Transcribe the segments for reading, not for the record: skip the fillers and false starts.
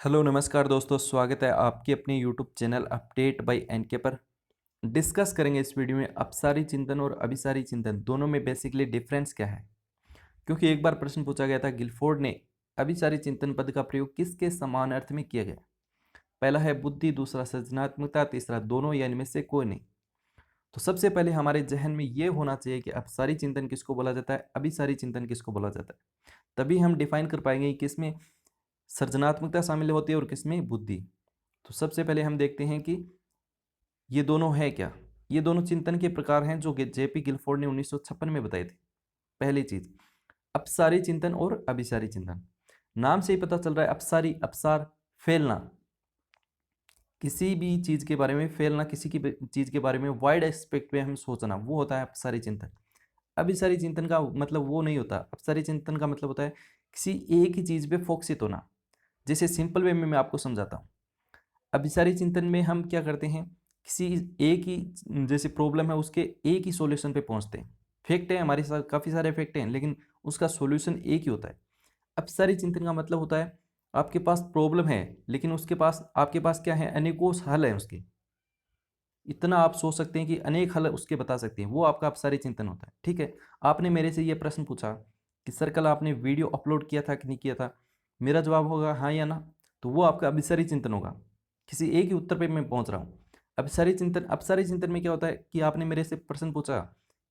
Hello नमस्कार दोस्तों, स्वागत है आपके अपने YouTube channel update by NK पर। डिस्कस करेंगे इस वीडियो में अपसारी चिंतन और अभिसारी चिंतन दोनों में बेसिकली डिफरेंस क्या है। क्योंकि एक बार प्रश्न पूछा गया था, गिलफोर्ड ने अभिसारी चिंतन पद का प्रयोग किसके समान अर्थ में किया गया। पहला है बुद्धि, दूसरा सृजनात्मकता, तीसरा दोनों या इनमें से कोई नहीं। तो सबसे पहले हमारे जहन में ये होना चाहिए कि अपसारी चिंतन किसको बोला जाता है, अभिसारी चिंतन किसको बोला जाता है। तभी हम डिफाइन कर पाएंगे कि किसमें सृजनात्मकता शामिल होती है और किसमें बुद्धि। तो सबसे पहले हम देखते हैं कि ये दोनों है क्या। ये दोनों चिंतन के प्रकार हैं जो जेपी गिलफोर्ड ने 1956 में बताए थे। पहली चीज, अपसारी चिंतन और अभिसारी चिंतन। नाम से ही पता चल रहा है, अपसारी अपसार फैलना, किसी भी चीज के बारे में फैलना, किसी की चीज के बारे में वाइड एस्पेक्ट में हम सोचना, वो होता है अपसारी चिंतन। अभिसारी चिंतन का मतलब वो नहीं होता। अपसारी चिंतन का मतलब होता है किसी एक ही चीज पे फोकसित होना। जैसे सिंपल वे में मैं आपको समझाता हूँ। अभिसारी चिंतन में हम क्या करते हैं, किसी एक ही जैसे प्रॉब्लम है उसके एक ही सॉल्यूशन पे पहुंचते हैं। फैक्ट है, हमारे साथ काफ़ी सारे फैक्ट हैं, लेकिन उसका सॉल्यूशन एक ही होता है। अपसारी चिंतन का मतलब होता है आपके पास प्रॉब्लम है, लेकिन उसके पास आपके पास क्या है, अनेकों हल है उसके। इतना आप सोच सकते हैं कि अनेक हल उसके बता सकते हैं, वो आपका अपसारी चिंतन होता है। ठीक है, आपने मेरे से ये प्रश्न पूछा कि सर कल आपने वीडियो अपलोड किया था कि नहीं किया था, मेरा जवाब होगा हाँ या ना, तो वो आपका अभिसारी चिंतन होगा। किसी एक ही उत्तर पे मैं पहुंच रहा हूँ। अपसारी चिंतन में क्या होता है कि आपने मेरे से प्रश्न पूछा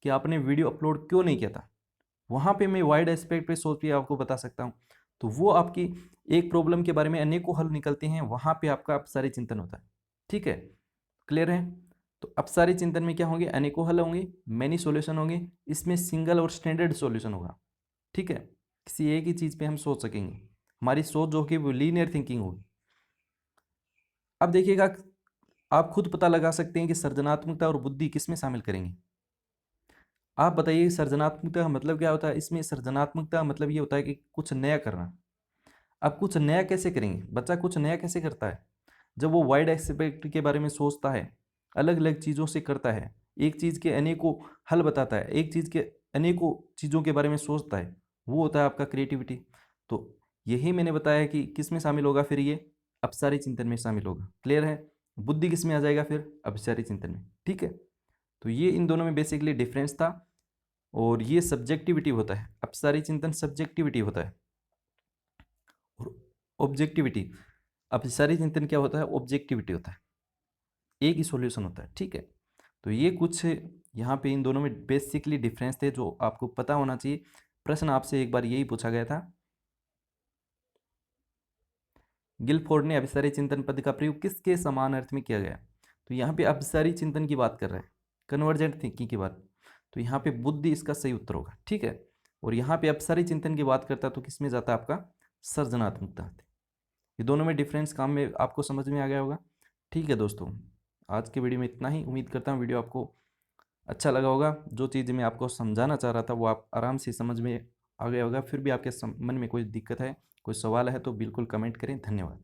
कि आपने वीडियो अपलोड क्यों नहीं किया था, वहां पे मैं वाइड एस्पेक्ट पे सोच के आपको बता सकता हूँ। तो वो आपकी एक प्रॉब्लम के बारे में अनेकों हल निकलते हैं, वहां पे आपका अपसारी चिंतन होता है। ठीक है, क्लियर है। तो अपसारी चिंतन में क्या होंगे, अनेकों हल होंगे, मैनी सॉल्यूशन होंगे, इसमें सिंगल और स्टैंडर्ड सॉल्यूशन होगा। ठीक है, किसी एक ही चीज पे हम सोच सकेंगे, हमारी सोच जो होगी वो लीनियर थिंकिंग होगी। अब देखिएगा, आप खुद पता लगा सकते हैं कि सृजनात्मकता और बुद्धि किस में शामिल करेंगे। आप बताइए सृजनात्मकता का मतलब क्या होता है। इसमें सृजनात्मकता मतलब ये होता है कि कुछ नया करना। अब कुछ नया कैसे करेंगे, बच्चा कुछ नया कैसे करता है, जब वो वाइड एस्पेक्ट के बारे में सोचता है, अलग अलग चीज़ों से करता है, एक चीज़ के अनेकों हल बताता है, एक चीज़ के अनेकों चीज़ों के बारे में सोचता है, वो होता है आपका क्रिएटिविटी। तो यही मैंने बताया कि किस में शामिल होगा, फिर ये अपसारी चिंतन में शामिल होगा। क्लियर है। बुद्धि किस में आ जाएगा, फिर अपसारी चिंतन में। ठीक है, तो ये इन दोनों में बेसिकली डिफरेंस था। और ये सब्जेक्टिविटी होता है, अपसारी चिंतन सब्जेक्टिविटी होता है। और ऑब्जेक्टिविटी, अपसारी चिंतन क्या होता है, ऑब्जेक्टिविटी होता है, एक ही सॉल्यूशन होता है। ठीक है, तो ये कुछ यहाँ पे इन दोनों में बेसिकली डिफरेंस थे जो आपको पता होना चाहिए। प्रश्न आपसे एक बार यही पूछा गया था, गिलफोर्ड ने अभिसारी चिंतन पद का प्रयोग किसके समान अर्थ में किया गया। तो यहाँ पे अभिसारी चिंतन की बात कर रहे हैं, कन्वर्जेंट थिंकिंग की बात। तो यहाँ पे बुद्धि इसका सही उत्तर होगा। ठीक है, और यहाँ पे अभिसारी चिंतन की बात करता है तो किस में जाता है, आपका सृजनात्मकता। ये दोनों में डिफरेंस काम में आपको समझ में आ गया होगा। ठीक है दोस्तों, आज के वीडियो में इतना ही। उम्मीद करता हूँ वीडियो आपको अच्छा लगा होगा। जो चीज़ मैं आपको समझाना चाह रहा था वो आप आराम से समझ में आ गया होगा। फिर भी आपके मन में कोई दिक्कत है, कोई सवाल है तो बिल्कुल कमेंट करें। धन्यवाद।